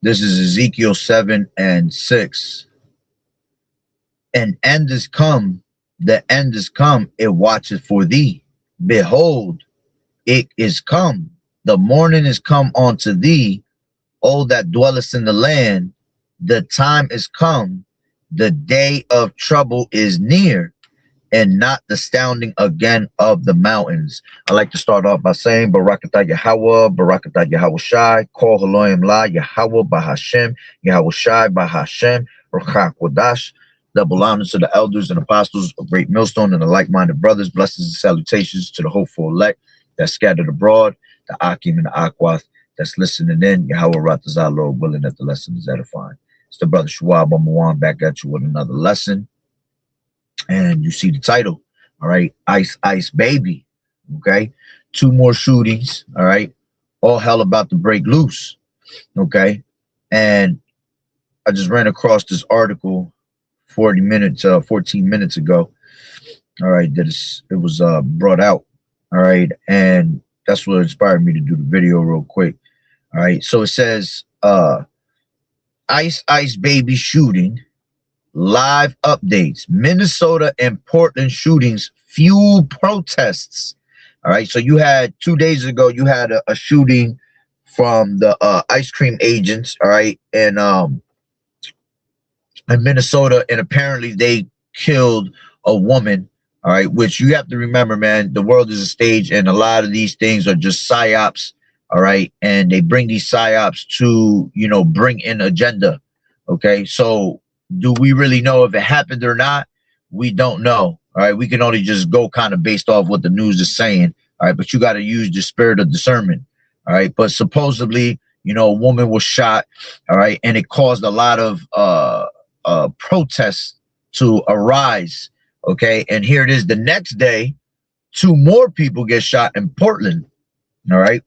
This is Ezekiel 7:6. An end is come, the end is come, it watcheth for thee. Behold, it is come, the morning is come unto thee, O that dwellest in the land, the time is come, the day of trouble is near, and not the sounding again of the mountains. I like to start off by saying Barakatah Yahweh, Barakatah Yahweh Shai, Kol Haloim La, Yahweh Bahashem, Yahweh Shai Bahashem, Ruchak Wadash. Double honors to the elders and apostles of Great Millstone and the like-minded brothers. Blessings and salutations to the hopeful elect that's scattered abroad, the Akim and the Akwath that's listening in. Yahweh Ratazah, Lord willing that the lesson is edifying. It's the brother Shuab Amawan back at you with another lesson. And you see the title, all right? Ice Ice Baby, okay? 2 more shootings, all right? All hell about to break loose, okay? And I just ran across this article 14 minutes ago, all right, that it was brought out, all right? And that's what inspired me to do the video real quick, all right? So it says, Ice Ice Baby shooting, live updates. Minnesota and Portland shootings fuel protests. All right. So you had 2 days ago, you had a shooting from the ice cream agents. All right. And in Minnesota, and apparently they killed a woman. All right. Which you have to remember, man, the world is a stage and a lot of these things are just psyops. All right. And they bring these psyops to, you know, bring in agenda. Okay. So do we really know if it happened or not? We don't know. All right. We can only just go kind of based off what the news is saying. All right. But you got to use the spirit of discernment. All right. But supposedly, you know, a woman was shot. All right. And it caused a lot of protests to arise. Okay. And here it is the next day, 2 more people get shot in Portland. All right.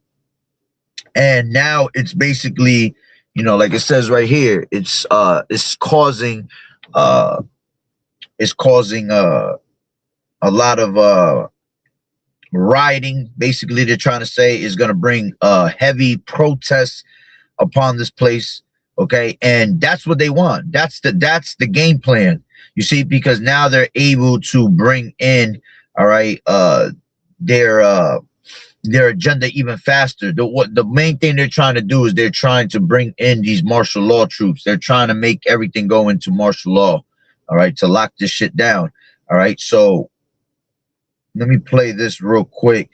And now it's basically, you know, like it says right here, it's causing a lot of rioting. Basically, they're trying to say is going to bring heavy protests upon this place. Okay, and that's what they want. That's the game plan. You see, because now they're able to bring in, all right, their agenda even faster. The main thing they're trying to do is they're trying to bring in these martial law troops. They're trying to make everything go into martial law, all right, to lock this shit down. All right, so let me play this real quick.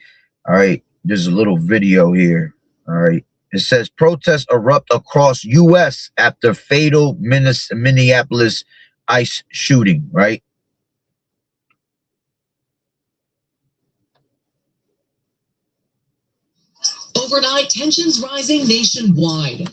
All right, there's a little video here. All right, it says protests erupt across U.S. after fatal Minneapolis ICE shooting. Right. Overnight, tensions rising nationwide.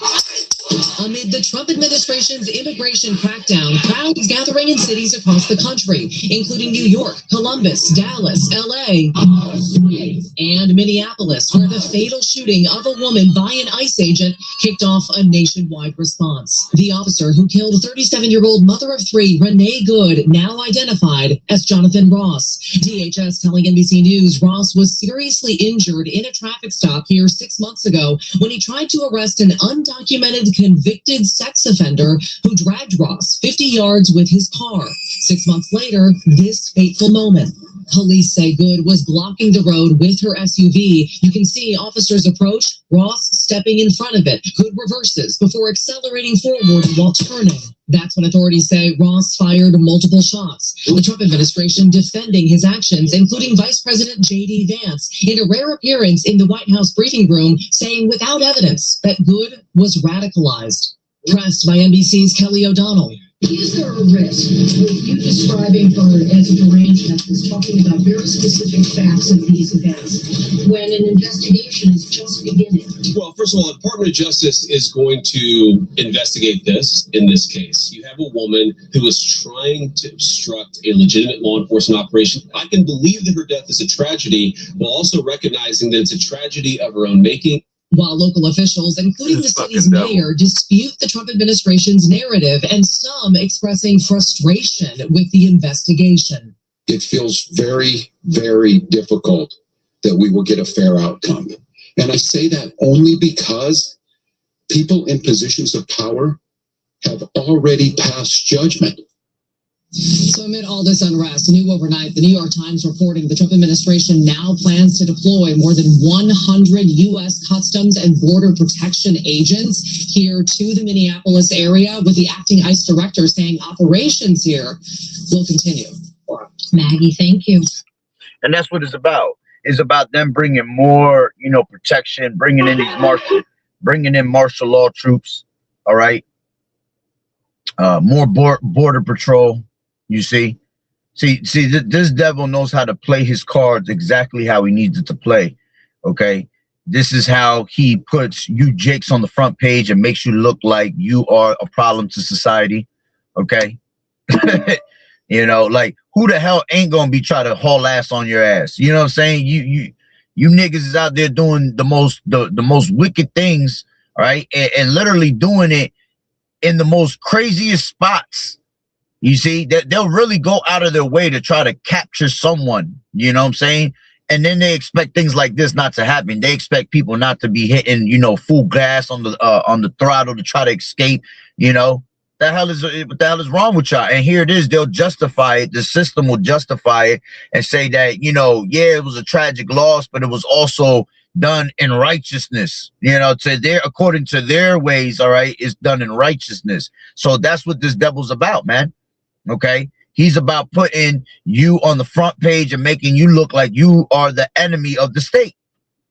Amid the Trump administration's immigration crackdown, crowds gathering in cities across the country, including New York, Columbus, Dallas, LA, and Minneapolis, where the fatal shooting of a woman by an ICE agent kicked off a nationwide response. The officer who killed 37-year-old mother of 3, Renee Good, now identified as Jonathan Ross. DHS telling NBC News Ross was seriously injured in a traffic stop here 6 months ago when he tried to arrest an undocumented convicted sex offender who dragged Ross 50 yards with his car. 6 months later, this fateful moment. Police say Good was blocking the road with her SUV. You can see officers approach, Ross stepping in front of it. Good reverses before accelerating forward while turning. That's when authorities say Ross fired multiple shots. The Trump administration defending his actions, including Vice President J.D. Vance, in a rare appearance in the White House briefing room, saying without evidence that Good was radicalized. Pressed by NBC's Kelly O'Donnell, Is there a risk with you describing her as a deranged is talking about very specific facts of these events when an investigation is just beginning? Well, first of all, the Department of Justice is going to investigate this in this case. You have a woman who is trying to obstruct a legitimate law enforcement operation. I can believe that her death is a tragedy, while also recognizing that it's a tragedy of her own making. While local officials, including the city's mayor, dispute the Trump administration's narrative, and some expressing frustration with the investigation. It feels very, very difficult that we will get a fair outcome. And I say that only because people in positions of power have already passed judgment. So amid all this unrest, new overnight, the New York Times reporting the Trump administration now plans to deploy more than 100 U.S. Customs and Border Protection agents here to the Minneapolis area, with the acting ICE director saying operations here will continue. Maggie, thank you. And that's what it's about. It's about them bringing more, protection, bringing in martial law troops. All right. More border patrol. You see, this devil knows how to play his cards exactly how he needs it to play. Okay. This is how he puts you Jakes on the front page and makes you look like you are a problem to society. Okay. Like, who the hell ain't gonna be trying to haul ass on your ass? You know what I'm saying? You niggas is out there doing the most wicked things, all right, and literally doing it in the most craziest spots. You see, that they'll really go out of their way to try to capture someone, you know what I'm saying? And then they expect things like this not to happen. They expect people not to be hitting, full gas on the throttle to try to escape. What the hell is wrong with y'all? And here it is. They'll justify it. The system will justify it and say that, it was a tragic loss, but it was also done in righteousness. According to their ways, all right, it's done in righteousness. So that's what this devil's about, man. Okay, he's about putting you on the front page and making you look like you are the enemy of the state.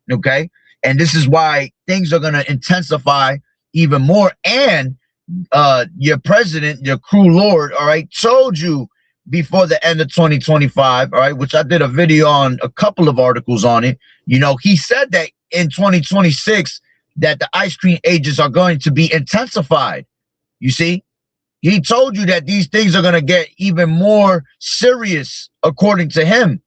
Okay, and this is why things are going to intensify even more. And your president, your crew lord, all right, told you before the end of 2025, all right, which I did a video on, a couple of articles on it. He said that in 2026 that the ice cream agents are going to be intensified. You see, he told you that these things are going to get even more serious, according to him.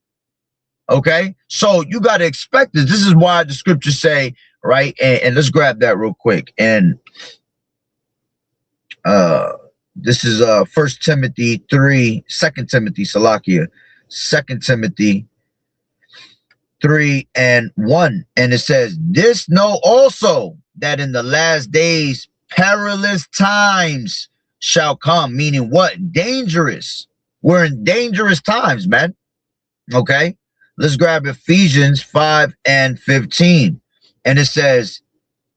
Okay, so you got to expect this. This is why the scriptures say, right? And let's grab that real quick. And this is 1 Timothy 3, 2 Timothy, Salakia, 2 Timothy 3:1. And it says, this know also that in the last days perilous times shall come. Meaning what? Dangerous. We're in dangerous times, man. Okay, let's grab Ephesians 5:15. And it says,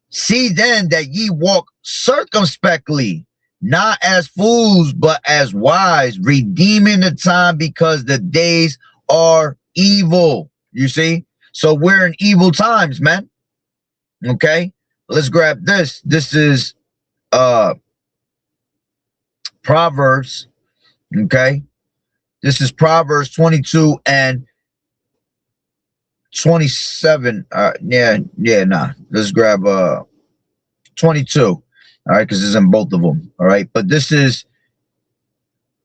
see then that ye walk circumspectly, not as fools, but as wise, redeeming the time, because the days are evil. You see? So we're in evil times, man. Okay, let's grab this. This is Proverbs. Okay, this is Proverbs 22 and 27. Let's grab 22. All right, because it's in both of them. All right, but this is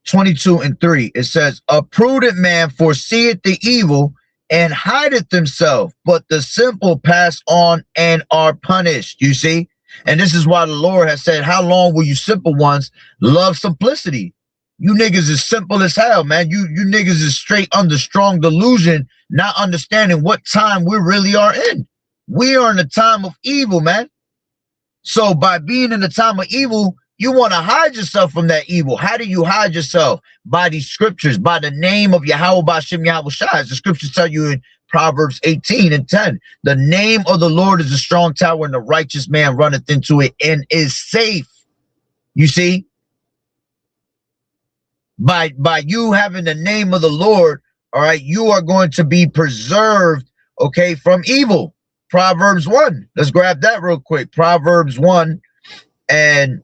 22:3. It says, a prudent man foreseeth the evil and hideth himself, but the simple pass on and are punished. You see? And this is why the Lord has said, how long will you simple ones love simplicity? You niggas is simple as hell, man. You niggas is straight under strong delusion, not understanding what time we really are in. We are in a time of evil, man. So by being in the time of evil, you want to hide yourself from that evil. How do you hide yourself? By these scriptures, by the name of Yahweh B'Shem Yahweh Shai. The scriptures tell you in Proverbs 18:10, the name of the Lord is a strong tower, and the righteous man runneth into it and is safe. You see? By you having the name of the Lord, all right, you are going to be preserved, okay, from evil. Proverbs 1. Let's grab that real quick. Proverbs 1 and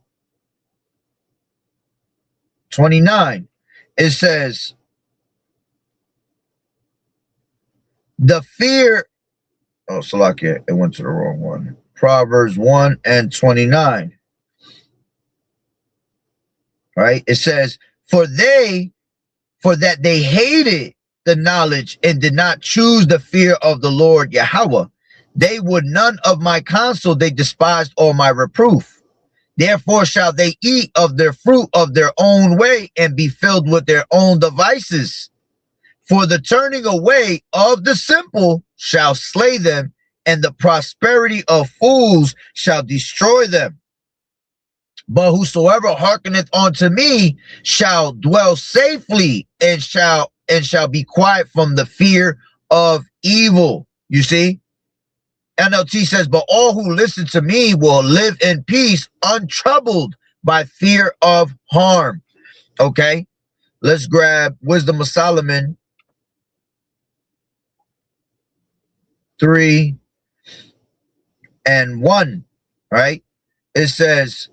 29. It says, the fear, oh, Salakia, it went to the wrong one. Proverbs 1 and 29. Right? It says, for that they hated the knowledge and did not choose the fear of the Lord Yahweh. They would none of my counsel, they despised all my reproof. Therefore shall they eat of their fruit of their own way and be filled with their own devices. For the turning away of the simple shall slay them, and the prosperity of fools shall destroy them. But whosoever hearkeneth unto me shall dwell safely and shall be quiet from the fear of evil. You see? NLT says, but all who listen to me will live in peace, untroubled by fear of harm. Okay? Let's grab Wisdom of Solomon 3 and 1. Right? It says,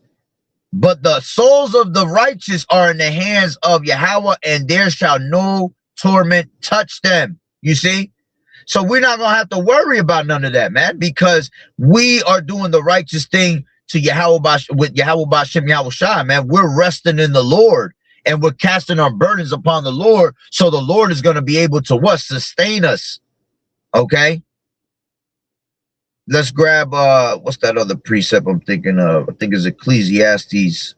but the souls of the righteous are in the hands of Yahweh, and there shall no torment touch them. You see? So we're not going to have to worry about none of that, man, because we are doing the righteous thing to Yahweh with Yahweh Bashem Yahweh Shai, man. We're resting in the Lord, and we're casting our burdens upon the Lord. So the Lord is going to be able to what? Sustain us. Okay? Let's grab, what's that other precept I'm thinking of? I think it's Ecclesiastes.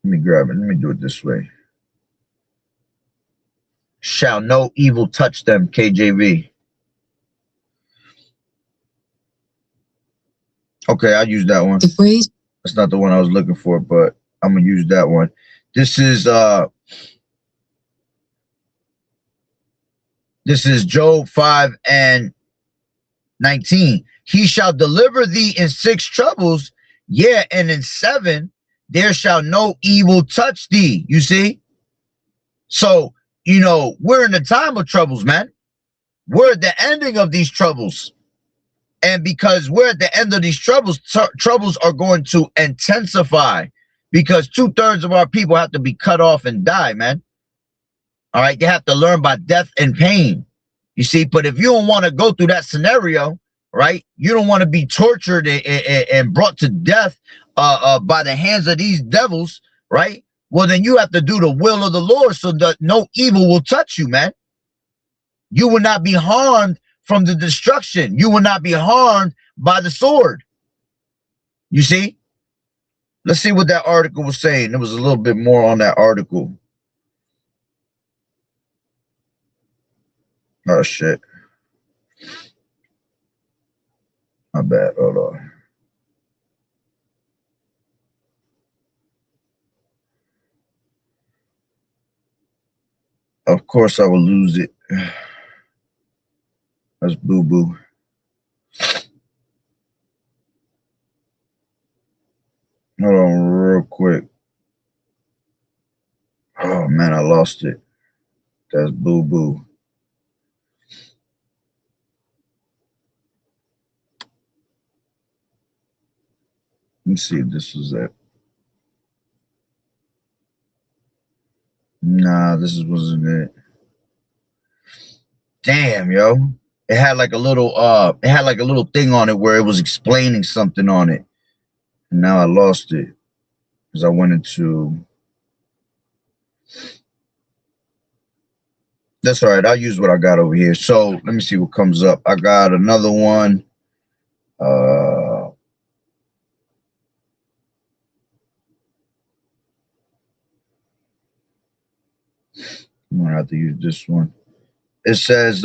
Let me grab it. Let me do it this way. Shall no evil touch them, KJV. Okay, I'll use that one. The phrase. That's not the one I was looking for, but I'm going to use that one. This is Job 5 and 19. He shall deliver thee in 6 troubles, yeah, and in 7 there shall no evil touch thee. You see? So, you know, we're in the time of troubles, man. We're at the ending of these troubles. And because we're at the end of these troubles, troubles are going to intensify, because 2/3 of our people have to be cut off and die, man. All right, they have to learn by death and pain. You see, but if you don't want to go through that scenario, right, you don't want to be tortured and brought to death by the hands of these devils, right? Well, then you have to do the will of the Lord so that no evil will touch you, man. You will not be harmed from the destruction. You will not be harmed by the sword. You see? Let's see what that article was saying. There was a little bit more on that article. Oh, shit. My bad. Hold on. Of course, I will lose it. That's boo-boo. Hold on real quick. Oh, man, I lost it. That's boo-boo. Let me see if this was it. Nah, this wasn't it. Damn, yo. It had like a little thing on it where it was explaining something on it. And now I lost it. Because I went into. That's all right. I'll use what I got over here. So let me see what comes up. I got another one. I'm gonna have to use this one. It says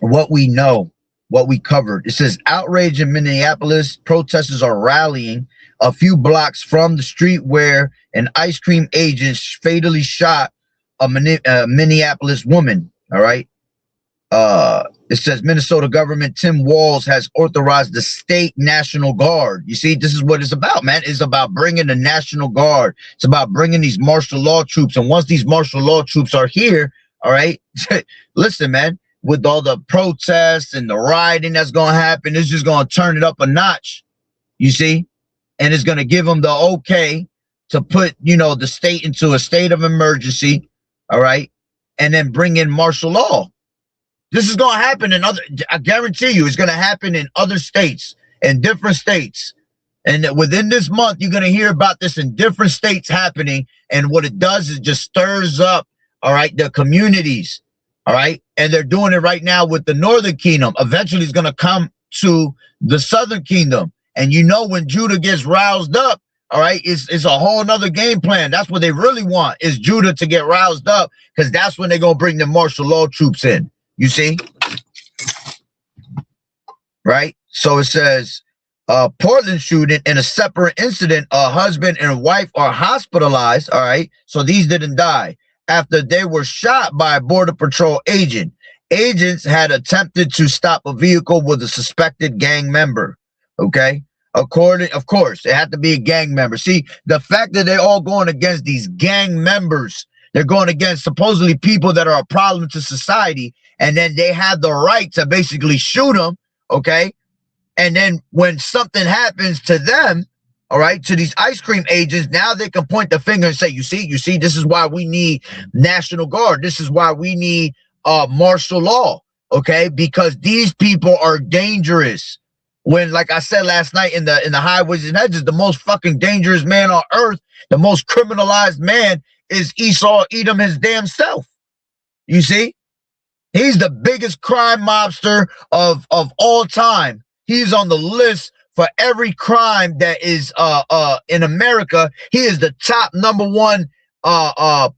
what we know, what we covered. It says outrage in Minneapolis. Protesters are rallying a few blocks from the street where an ice cream agent fatally shot a Minneapolis woman. All right. It says Minnesota government, Tim Walz, has authorized the state National Guard. You see, this is what it's about, man. It's about bringing the National Guard. It's about bringing these martial law troops. And once these martial law troops are here, all right, listen, man, with all the protests and the rioting that's going to happen, it's just going to turn it up a notch, you see? And it's going to give them the okay to put, you know, the state into a state of emergency, all right? And then bring in martial law. This is going to happen in other, I guarantee you, it's going to happen in other states, in different states. And within this month, you're going to hear about this in different states happening. And what it does is just stirs up, all right, the communities, all right? And they're doing it right now with the Northern Kingdom. Eventually, it's going to come to the Southern Kingdom. And you know, when Judah gets roused up, all right, it's a whole nother game plan. That's what they really want, is Judah to get roused up, because that's when they're going to bring the martial law troops in. You see? Right? So it says, Portland shooting, in a separate incident, a husband and wife are hospitalized, all right? So these didn't die, after they were shot by a Border Patrol agent. Agents had attempted to stop a vehicle with a suspected gang member, okay? Of course, it had to be a gang member. See, the fact that they're all going against these gang members, they're going against supposedly people that are a problem to society, and then they have the right to basically shoot them, okay? And then when something happens to them, all right, to these ice cream agents, now they can point the finger and say, you see, this is why we need National Guard. This is why we need martial law, okay? Because these people are dangerous. When, like I said last night in the Highways and Hedges, the most fucking dangerous man on earth, the most criminalized man is Esau Edom his damn self. You see? He's the biggest crime mobster of all time. He's on the list for every crime that is in America. He is the top #1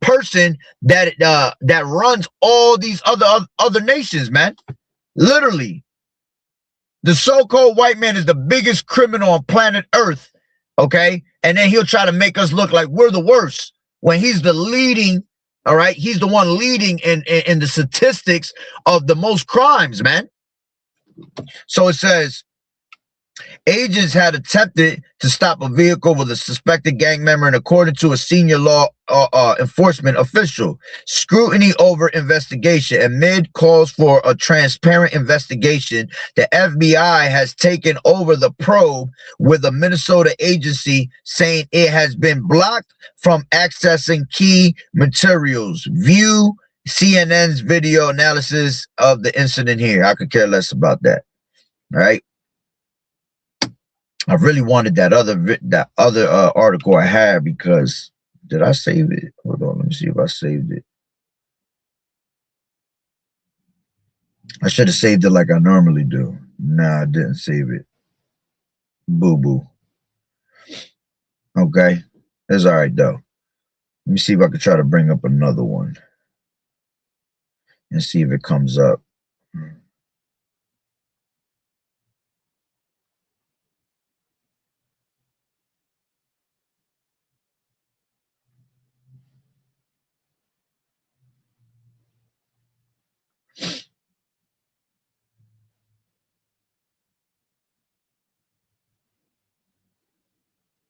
person that runs all these other nations, man. Literally. The so-called white man is the biggest criminal on planet Earth, okay? And then he'll try to make us look like we're the worst when he's the leading, all right? He's the one leading in the statistics of the most crimes, man. So it says, agents had attempted to stop a vehicle with a suspected gang member, and according to a senior law enforcement official, scrutiny over investigation amid calls for a transparent investigation, the FBI has taken over the probe, with a Minnesota agency saying it has been blocked from accessing key materials. View CNN's video analysis of the incident here. I could care less about that. All right. I really wanted that other article I had, because did I save it? Hold on, let me see if I saved it. I should have saved it like I normally do. Nah, I didn't save it. Boo-boo. Okay, it's all right though. Let me see if I can try to bring up another one and see if it comes up.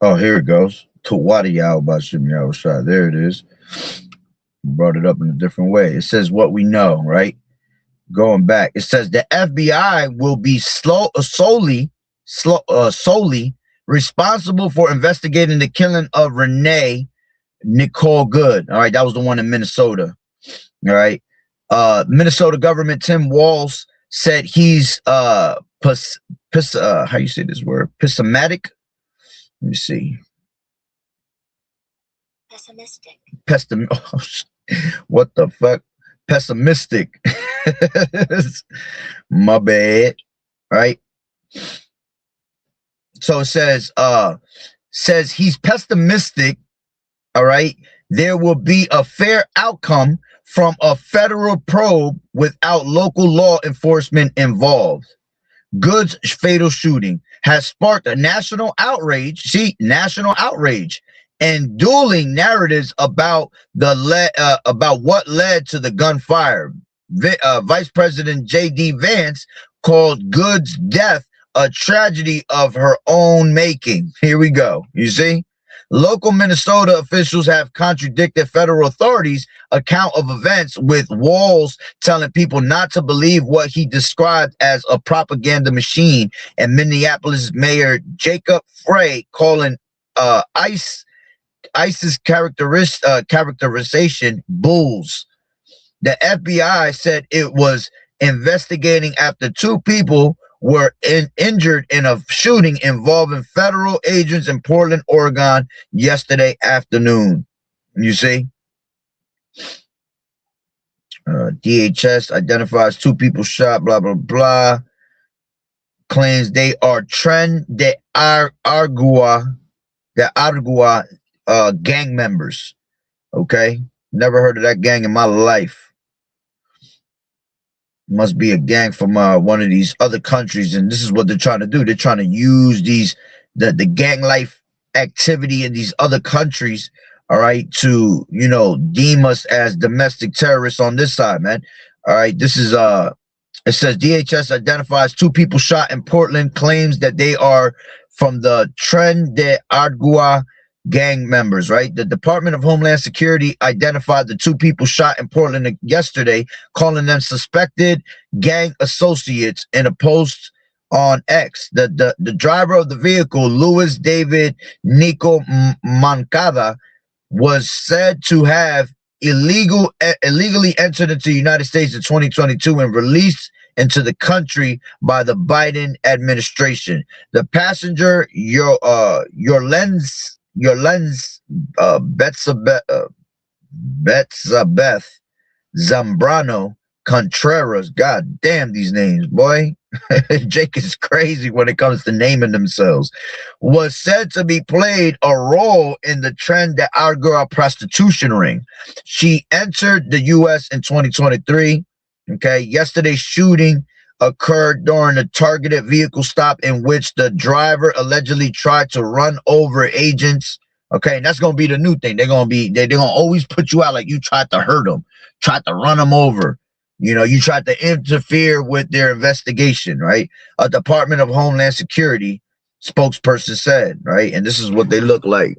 Oh, here it goes. Tawadiyahu Bashim Yahushua. There it is. Brought it up in a different way. It says what we know, right? Going back, it says the FBI will be solely responsible for investigating the killing of Renee Nicole Good. All right, that was the one in Minnesota. All right. Minnesota government, Tim Walz, said he's how you say this word? Pessimistic. Let me see. Pessimistic. What the fuck? Pessimistic. My bad. Right? So it says he's pessimistic. All right. There will be a fair outcome from a federal probe without local law enforcement involved. Good's fatal shooting has sparked a national outrage. See, national outrage and dueling narratives about about what led to the gunfire. Vice President J.D. Vance called Good's death a tragedy of her own making. Here we go. You see, Local Minnesota officials have contradicted federal authorities' account of events, with Walz telling people not to believe what he described as a propaganda machine, and Minneapolis Mayor Jacob Frey calling ICE's characterization bulls. The FBI said it was investigating after 2 people were injured in a shooting involving federal agents in Portland, Oregon yesterday afternoon. You see? DHS identifies 2 people shot, blah, blah, blah. Claims they are Tren de Aragua gang members. Okay? Never heard of that gang in my life. Must be a gang from one of these other countries, and this is what they're trying to do. They're trying to use the gang life activity in these other countries, all right, to, you know, deem us as domestic terrorists on this side, man. All right, this is it says DHS identifies 2 people shot in Portland, claims that they are from the Tren de Aragua gang members, right? The Department of Homeland Security identified the 2 people shot in Portland yesterday, calling them suspected gang associates in a post on X. The driver of the vehicle, Luis David Nico Moncada, was said to have illegally entered into the United States in 2022 and released into the country by the Biden administration. The passenger, Yorlens Betsabeth Zambrano Contreras. God damn these names, boy. Jake is crazy when it comes to naming themselves. Was said to be played a role in the Tren de Aragua prostitution ring. She entered the U.S. in 2023. Okay, yesterday's shooting occurred during a targeted vehicle stop in which the driver allegedly tried to run over agents. Okay, and that's gonna be the new thing. They're gonna always put you out like you tried to hurt them, tried to run them over. You know, you tried to interfere with their investigation, right? A Department of Homeland Security spokesperson said, right? And this is what they look like.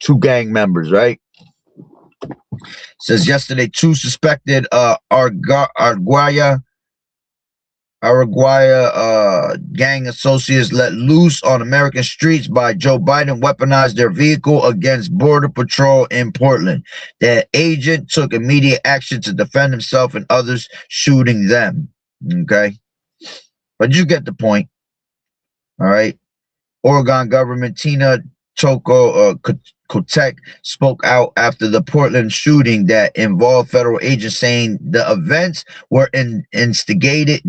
2 gang members, right? Says yesterday 2 suspected Araguaya gang associates let loose on American streets by Joe Biden weaponized their vehicle against Border Patrol in Portland. The agent took immediate action to defend himself and others shooting them. Okay, but you get the point. All right. Oregon government Tina Choco Kotek spoke out after the Portland shooting that involved federal agents, saying the events were instigated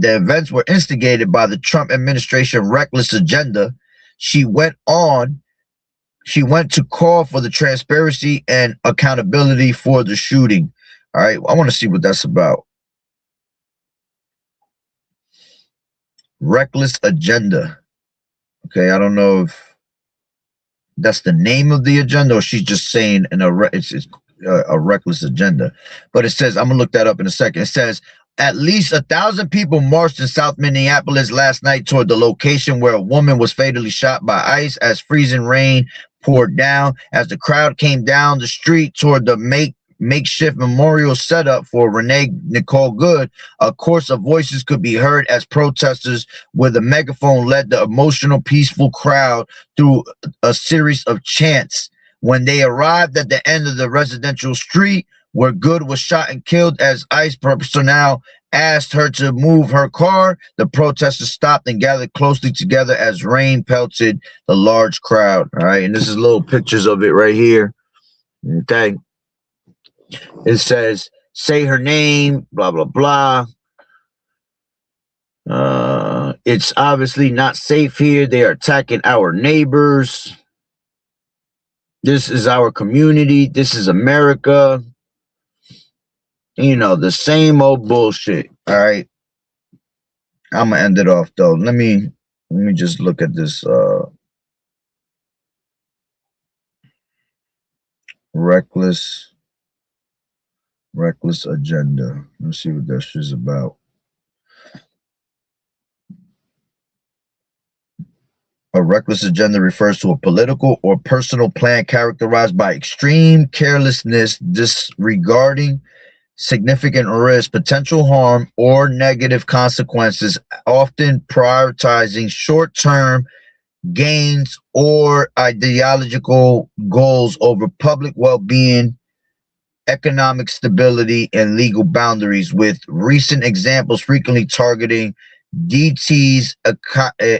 by the Trump administration reckless agenda. She went to call for the transparency and accountability for the shooting. All right, I want to see what that's about. Reckless agenda. Okay, I don't know if that's the name of the agenda or she's just saying it's a reckless agenda. But it says, I'm gonna look that up in a second. It says at least 1,000 people marched in South Minneapolis last night toward the location where a woman was fatally shot by ICE as freezing rain poured down. As the crowd came down the street toward the makeshift memorial setup for Renee Nicole Good, a chorus of voices could be heard as protesters with a megaphone led the emotional, peaceful crowd through a series of chants. When they arrived at the end of the residential street where Good was shot and killed as ICE personnel asked her to move her car, the protesters stopped and gathered closely together as rain pelted the large crowd. All right, and this is little pictures of it right here. Okay. It says, say her name, blah, blah, blah. It's obviously not safe here. They are attacking our neighbors. This is our community. This is America. You know, the same old bullshit. All right. I'm going to end it off, though. Let me just look at this. Reckless agenda. Let's see what that shit's about. A reckless agenda refers to a political or personal plan characterized by extreme carelessness, disregarding significant risk, potential harm, or negative consequences, often prioritizing short-term gains or ideological goals over public well-being, economic stability, and legal boundaries, with recent examples frequently targeting DT's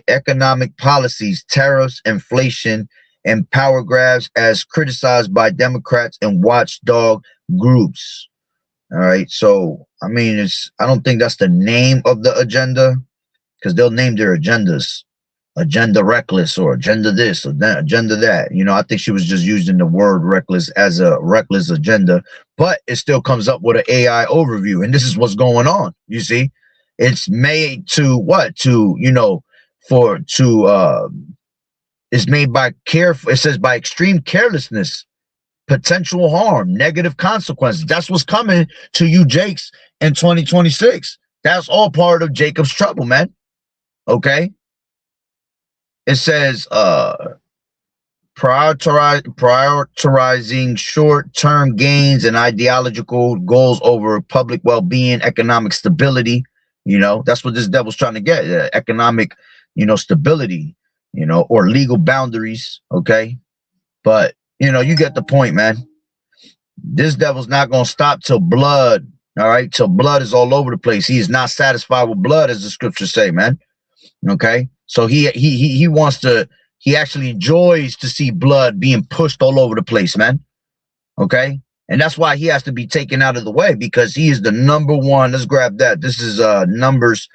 economic policies, tariffs, inflation, and power grabs, as criticized by Democrats and watchdog groups. All right, so I mean, I don't think that's the name of the agenda, because they'll name their agendas, agenda reckless or agenda this or that, agenda that. You know, I think she was just using the word reckless as a reckless agenda, but it still comes up with an AI overview, and this is what's going on. You see, it's made to what? To, you know, it's made by it says by extreme carelessness, potential harm, negative consequences. That's what's coming to you, Jakes, in 2026. That's all part of Jacob's trouble, man. Okay. It says prioritizing short-term gains and ideological goals over public well-being, economic stability. You know, that's what this devil's trying to get, economic, you know, stability, you know, or legal boundaries. Okay. But, you know, you get the point, man. This devil's not going to stop till blood. All right. Till blood is all over the place. He is not satisfied with blood, as the scriptures say, man. Okay. So he wants to, he actually enjoys to see blood being pushed all over the place, man. Okay. And that's why he has to be taken out of the way, because he is the number one. Let's grab that. This is Numbers.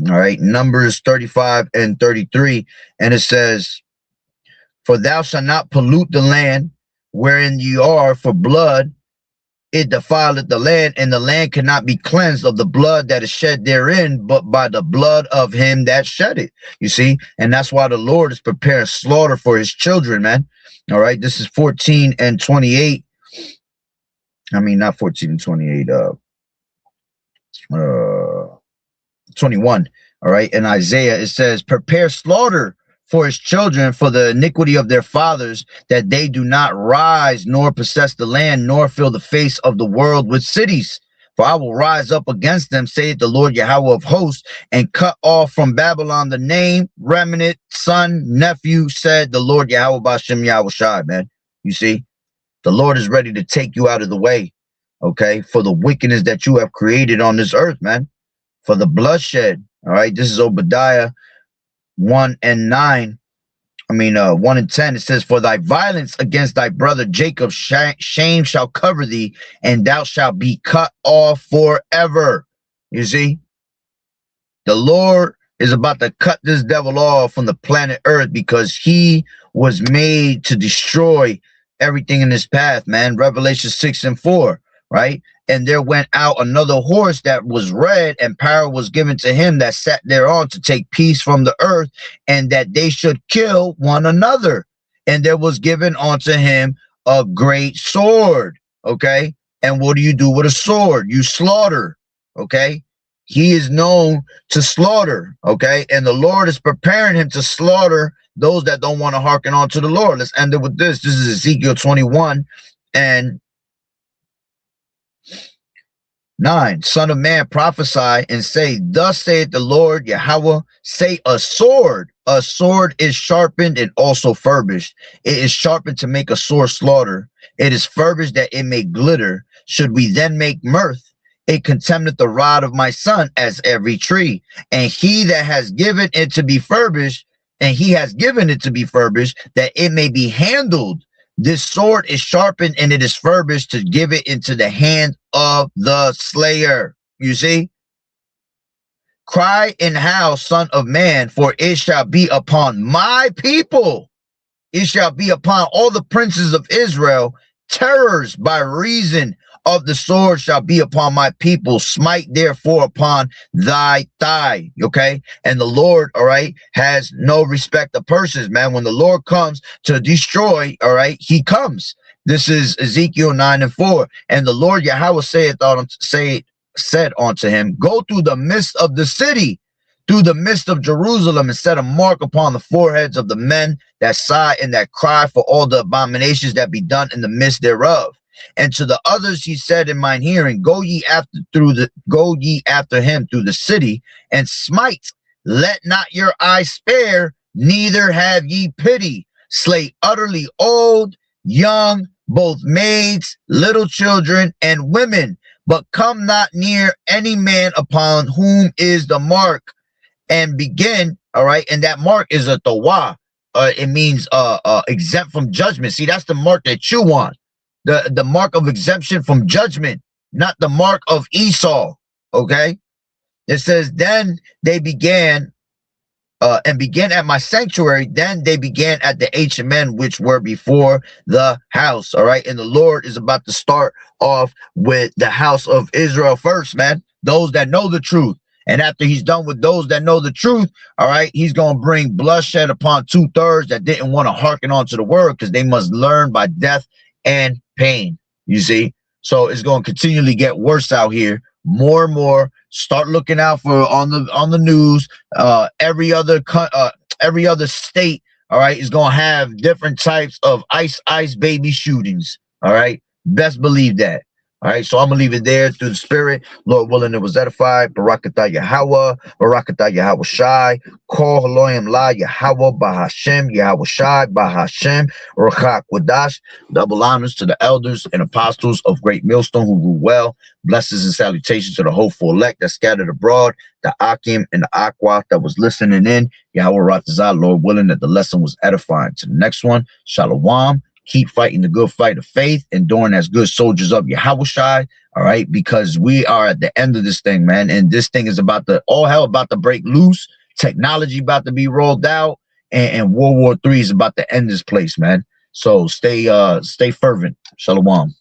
All right. Numbers 35 and 33. And it says, for thou shalt not pollute the land wherein you are, for blood it defileth the land, and the land cannot be cleansed of the blood that is shed therein, but by the blood of him that shed it. You see, and that's why the Lord is preparing slaughter for his children, man. All right, this is 14 and 28. I mean, not 14 and 28. 21. All right, in Isaiah it says, prepare slaughter for his children, for the iniquity of their fathers, that they do not rise nor possess the land, nor fill the face of the world with cities. For I will rise up against them, saith the Lord Yahweh of hosts, and cut off from Babylon the name, remnant, son, nephew, said the Lord Yahweh Bashem Yahweh Shai, man. You see, the Lord is ready to take you out of the way, okay, for the wickedness that you have created on this earth, man, for the bloodshed. All right, this is Obadiah 1 and 9. I mean, 1 and 10. It says, for thy violence against thy brother Jacob, shame shall cover thee, and thou shalt be cut off forever. You see, the Lord is about to cut this devil off from the planet Earth, because he was made to destroy everything in his path, man. Revelation 6 and 4, right? And there went out another horse that was red, and power was given to him that sat thereon to take peace from the earth, and that they should kill one another. And there was given unto him a great sword. Okay. And what do you do with a sword? You slaughter. Okay. He is known to slaughter. Okay. And the Lord is preparing him to slaughter those that don't want to hearken on to the Lord. Let's end it with this. This is Ezekiel 21 and 9. Son of man, prophesy and say, thus saith the Lord Yahweh, say a sword is sharpened and also furbished. It is sharpened to make a sore slaughter. It is furbished that it may glitter. Should we then make mirth? It contemneth the rod of my son as every tree. And he that has given it to be furbished, that it may be handled. This sword is sharpened and it is furbished to give it into the hand of the slayer. You see? Cry and howl, son of man, for it shall be upon my people. It shall be upon all the princes of Israel. Terrors by reason of the sword shall be upon my people. Smite therefore upon thy thigh. Okay. And the Lord, all right, has no respect of persons, man. When the Lord comes to destroy, all right, he comes. This is Ezekiel 9 and 4. And the Lord Yahweh said unto him, go through the midst of the city, through the midst of Jerusalem, and set a mark upon the foreheads of the men that sigh and that cry for all the abominations that be done in the midst thereof. And to the others he said in mine hearing, go ye after him through the city, and smite. Let not your eyes spare, neither have ye pity. Slay utterly old, young, both maids, little children, and women, but come not near any man upon whom is the mark. And begin, all right, and that mark is a tawa. It means exempt from judgment. See, that's the mark that you want. The mark of exemption from judgment, not the mark of Esau. Okay, it says, then they began and began at my sanctuary. Then they began at the HMN which were before the house. All right, and the Lord is about to start off with the house of Israel first, man. Those that know the truth. And after he's done with those that know the truth, all right, he's going to bring bloodshed upon 2/3 that didn't want to hearken onto the word, because they must learn by death and pain, you see. So it's going to continually get worse out here, more and more. Start looking out for on the news. Every other state, all right, is going to have different types of ice baby shootings. All right, best believe that. All right, so I'm gonna leave it there through the spirit. Lord willing, it was edified. Barakatah Yahweh, Barakatah Yahweh Shai, Kol Haloyim La Yahweh Bahashem, Yahweh Shai Bahashem, Rachak Wadash. Double honors to the elders and apostles of Great Millstone who rule well. Blessings and salutations to the hopeful elect that scattered abroad, the Akim and the Aqua that was listening in. Yahweh Ratazah, Lord willing, that the lesson was edifying. To the next one, Shalom. Keep fighting the good fight of faith, enduring as good soldiers of Yahushai, all right? Because we are at the end of this thing, man. And this thing is about to, all hell about to break loose. Technology about to be rolled out. And World War III is about to end this place, man. So stay fervent. Shalom.